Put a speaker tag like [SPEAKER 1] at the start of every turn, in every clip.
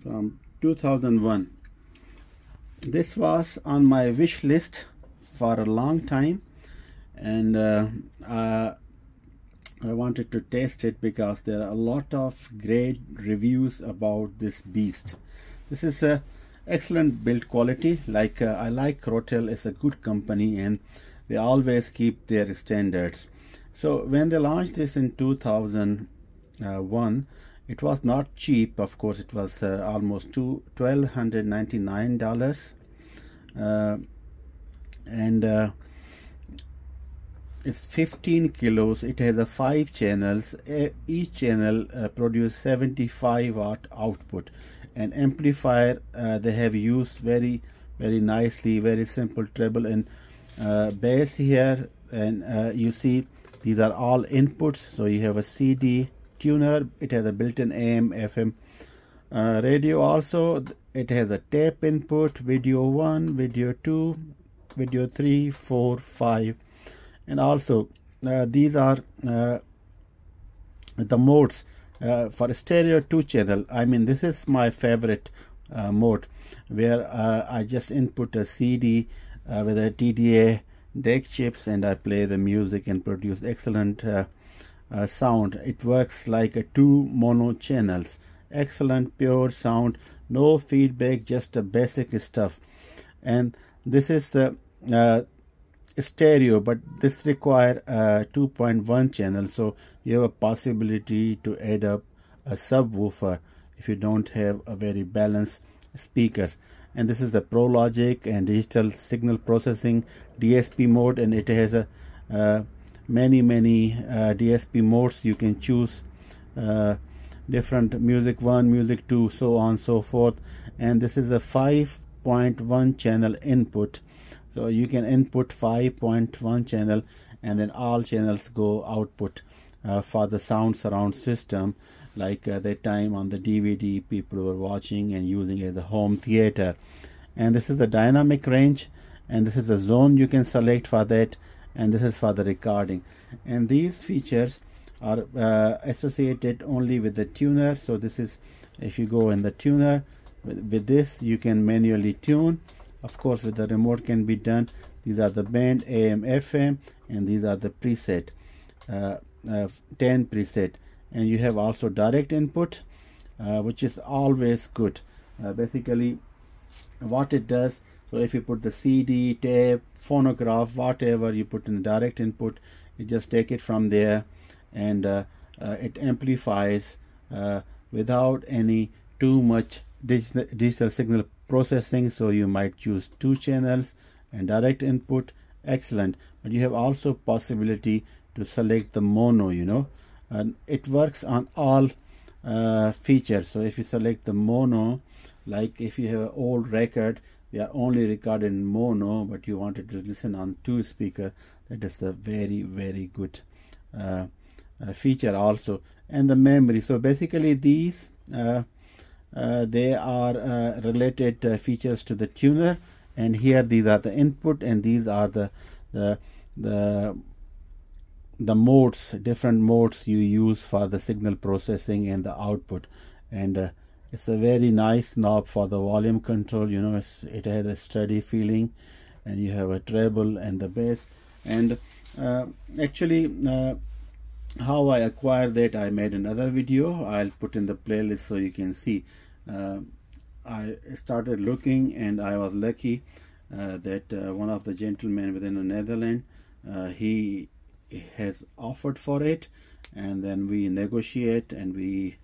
[SPEAKER 1] from 2001. This was on my wish list for a long time, and I wanted to test it because there are a lot of great reviews about this beast. This is a excellent build quality. I like Rotel is a good company, and they always keep their standards. So when they launched this in 2001, it was not cheap. Of course, it was almost $1,299, and it's 15 kilos. It has 5 channels. Each channel produces 75 watt output. An amplifier they have used very nicely, very simple treble and bass here, and you see these are all inputs. So you have a CD tuner, it has a built-in AM FM radio. Also it has a tape input, video 1, video 2, video 3, 4, 5, and also these are the modes for stereo 2 channel. I mean, this is my favorite mode, where I just input a CD with a TDA deck chips, and I play the music and produce excellent sound. It works like a 2 mono channels. Excellent pure sound, no feedback, just a basic stuff. And this is the stereo, but this require 2.1 channel, so you have a possibility to add up a subwoofer if you don't have a very balanced speakers. And this is the Pro Logic and digital signal processing DSP mode, and it has a many DSP modes. You can choose different music 1, music 2, so on so forth. And this is a 5.1 channel input, so you can input 5.1 channel, and then all channels go output for the sound surround system, like that time on the DVD people were watching and using it as a home theater. And this is the dynamic range, and this is the zone you can select for that, and this is for the recording. And these features are associated only with the tuner. So this is, if you go in the tuner with this, you can manually tune. Of course, with the remote can be done. These are the band, AM, FM, and these are the preset, 10 preset. And you have also direct input, which is always good. Basically, what it does, so if you put the CD, tape, phonograph, whatever you put in the direct input, you just take it from there, and it amplifies without any too much digital signal processing. So you might choose 2 channels and direct input, excellent. But you have also possibility to select the mono, and it works on all features. So if you select the mono, like if you have an old record, they are only recorded in mono, but you wanted to listen on 2 speaker, that is the very good feature also. And the memory, so basically these they are related features to the tuner, and here these are the input, and these are the modes, different modes you use for the signal processing and the output. And it's a very nice knob for the volume control. It has a steady feeling, and you have a treble and the bass. And actually how I acquired that, I made another video. I'll put in the playlist so you can see. I started looking, and I was lucky that one of the gentlemen within the Netherlands, he has offered for it, and then we negotiate, and we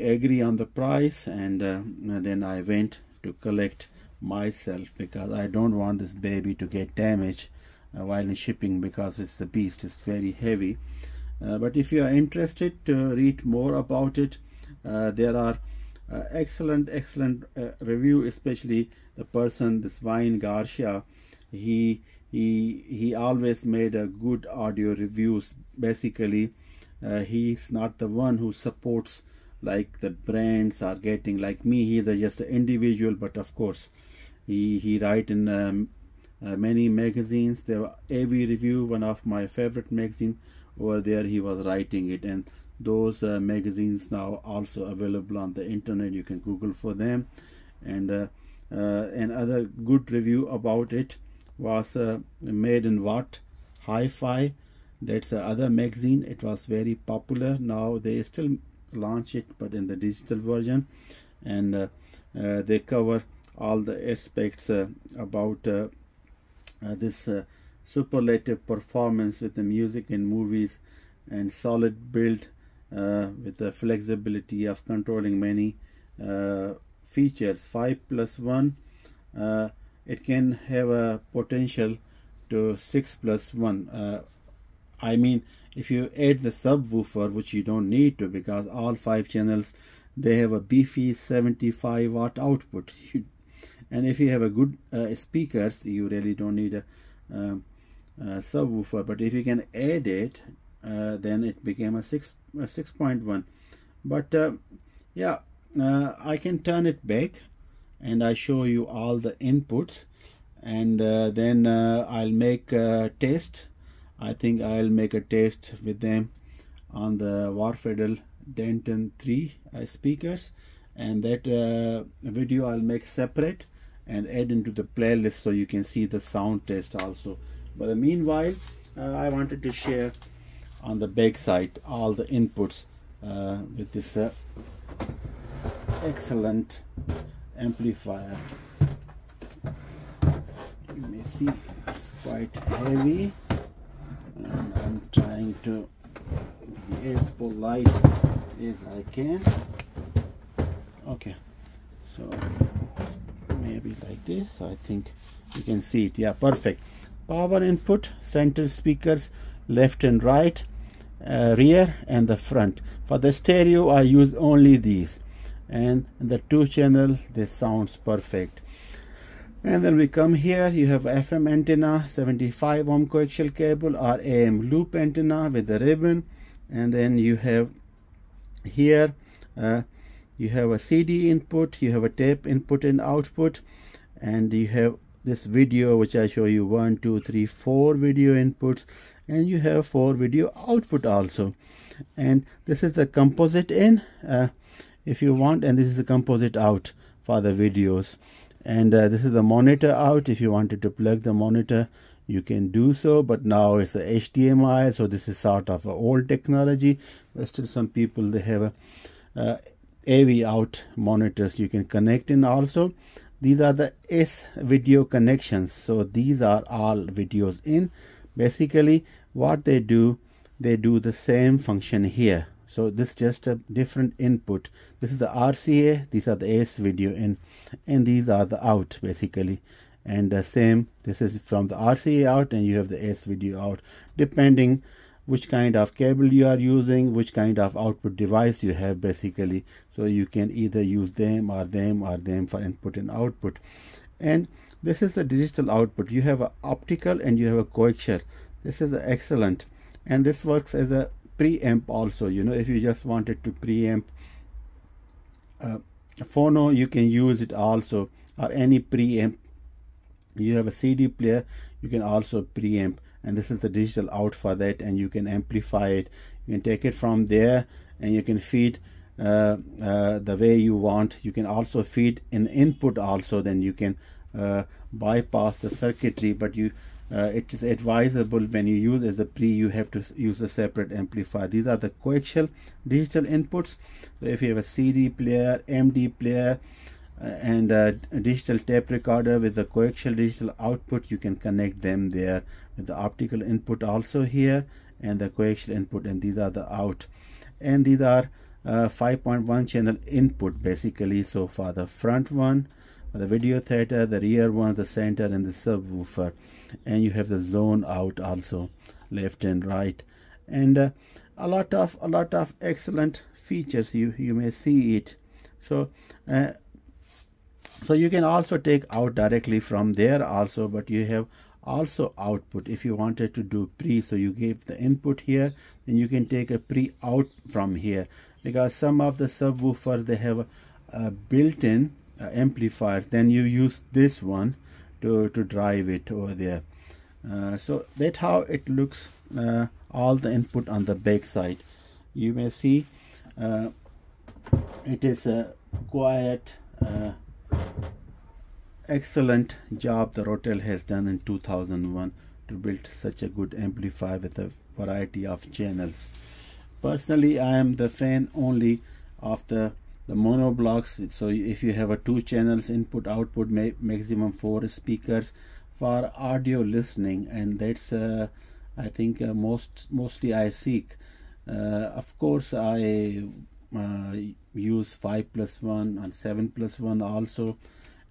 [SPEAKER 1] agree on the price, and then I went to collect myself, because I don't want this baby to get damaged while in shipping, because it's the beast, it's very heavy. But if you are interested to read more about it, there are excellent review, especially the person, this Wayne Garcia. He always made a good audio reviews. Basically he's not the one who supports like the brands are getting, like me. He's just an individual, but of course he write in many magazines. There were AV Review, one of my favorite magazine. Over there he was writing it, and those magazines now also available on the internet. You can Google for them. And another good review about it was Made in Watt Hi-Fi. That's the other magazine. It was very popular. Now they still launch it, but in the digital version, and they cover all the aspects about this superlative performance with the music and movies, and solid build with the flexibility of controlling many features. 5+1, it can have a potential to 6+1. I mean, if you add the subwoofer, which you don't need to, because all 5 channels, they have a beefy 75 watt output. And if you have a good speakers, you really don't need a subwoofer. But if you can add it, then it became a 6.1. But yeah, I can turn it back and I show you all the inputs, and then I'll make a test. I think I'll make a test with them on the Warfedel Denton 3 speakers, and that video I'll make separate and add into the playlist so you can see the sound test also. But meanwhile, I wanted to share on the back side all the inputs with this excellent amplifier. You may see it's quite heavy, and I'm trying to be as polite as I can. Okay, so maybe like this. I think you can see it. Yeah, perfect. Power input, center speakers, left and right, rear and the front. For the stereo I use only these, and the 2-channel, this sounds perfect. And then we come here, you have FM antenna, 75 ohm coaxial cable, or AM loop antenna with the ribbon. And then you have here you have a CD input, you have a tape input and output, and you have this video, which I show you 1 2 3 4 video inputs, and you have 4 video output also. And this is the composite in if you want, and this is the composite out for the videos. And this is the monitor out. If you wanted to plug the monitor, you can do so, but now it's a HDMI, so this is sort of an old technology. But still, some people, they have a AV out monitors you can connect in also. These are the S video connections, so these are all videos in. Basically what they do the same function here. So this is just a different input. This is the RCA, these are the S video in, and these are the out basically. And the same, this is from the RCA out, and you have the S video out, depending which kind of cable you are using, which kind of output device you have basically. So you can either use them or them or them for input and output. And this is the digital output. You have an optical and you have a coaxial. This is excellent, and this works as a preamp also. You know, if you just wanted to preamp phono, you can use it also, or any preamp. You have a CD player, you can also preamp, and this is the digital out for that, and you can amplify it. You can take it from there and you can feed the way you want. You can also feed an input also, then you can bypass the circuitry, but it is advisable when you use as a pre, you have to use a separate amplifier. These are the coaxial digital inputs. So if you have a CD player, MD player, and a digital tape recorder with the coaxial digital output, you can connect them there with the optical input also here, and the coaxial input, and these are the out. And these are 5.1 channel input basically. So for the front one, the video theater, the rear one, the center, and the subwoofer, and you have the zone out also, left and right, and a lot of excellent features. You may see it. So so you can also take out directly from there also, but you have also output if you wanted to do pre. So you give the input here, then you can take a pre out from here, because some of the subwoofers, they have a built-in amplifier, then you use this one to drive it over there. So that's how it looks, all the input on the back side. you may see it is a quiet excellent job the Rotel has done in 2001 to build such a good amplifier with a variety of channels. Personally, I am the fan only of the mono blocks. So if you have a 2 channels input output, maximum 4 speakers for audio listening, and that's I think mostly I seek. Of course, I use 5+1 and 7+1 also,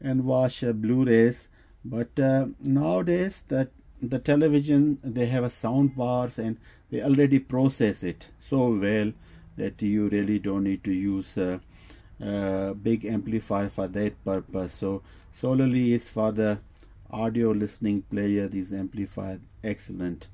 [SPEAKER 1] and watch Blu-rays. But nowadays that the television, they have a sound bars and they already process it so well that you really don't need to use a big amplifier for that purpose. So solely is for the audio listening player. These amplifiers excellent,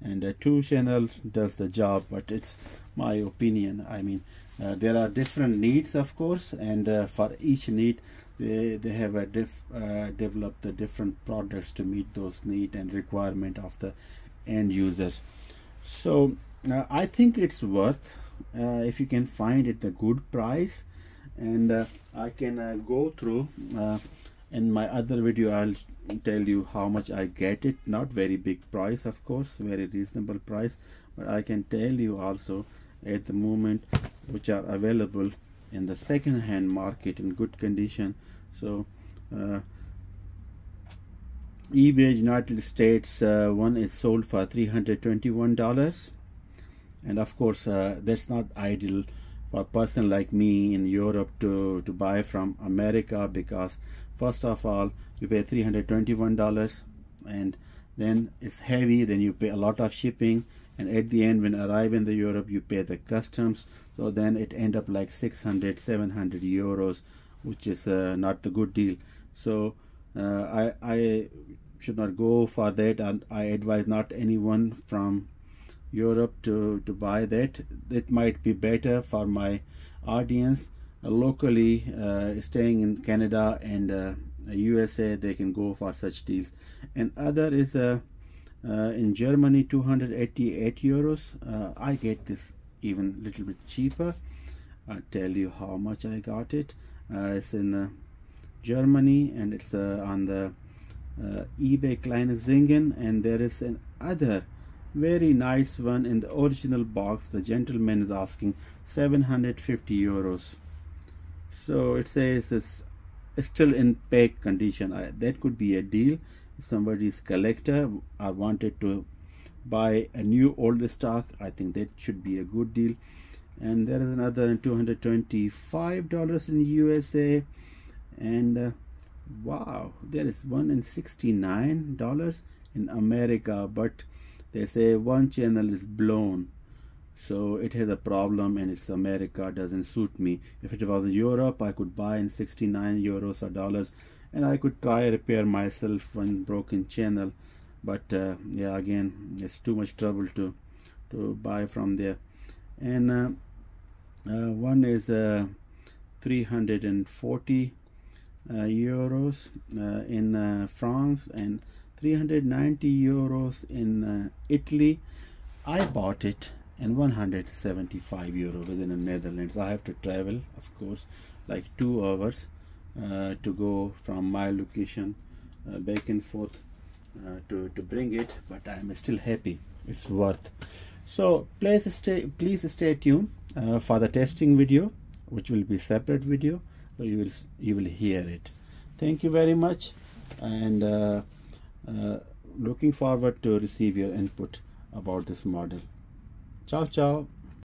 [SPEAKER 1] and 2 channel does the job, but it's my opinion. I mean, there are different needs, of course, and for each need they have a developed the different products to meet those needs and requirement of the end users. So I think it's worth if you can find it a good price, and I can go through in my other video. I'll tell you how much I get it. Not very big price, of course, very reasonable price, but I can tell you also at the moment which are available in the second-hand market in good condition. So eBay United States, one is sold for $321, and of course that's not ideal for a person like me in Europe to buy from America, because first of all you pay $321 and then it's heavy, then you pay a lot of shipping, and at the end when arrive in the Europe you pay the customs, so then it end up like 600-700 euros, which is not the good deal. So I should not go for that, and I advise not anyone from Europe to buy that. That might be better for my audience locally staying in Canada and USA. They can go for such deals. And other is in Germany, 288 euros. I get this even a little bit cheaper. I'll tell you how much I got it. It's in Germany, and it's on the eBay Kleinzingen, and there is an other very nice one in the original box. The gentleman is asking 750 euros. So it says it's still in pack condition. That could be a deal if somebody's collector or wanted to buy a new old stock. I think that should be a good deal. And there is another $225 in USA, and wow, there is one in $69 in America, but they say one channel is blown, so it has a problem, and it's America, doesn't suit me. If it was in Europe, I could buy in 69 euros or dollars, and I could try repair myself one broken channel, but yeah, again, it's too much trouble to buy from there. And one is 340 euros in France, and 390 euros in Italy. I bought it in 175 euro within the Netherlands. I have to travel, of course, like 2 hours to go from my location back and forth to bring it, but I'm still happy. It's worth. So please stay tuned for the testing video, which will be separate video, so you will hear it. Thank you very much, and looking forward to receive your input about this model. Ciao ciao.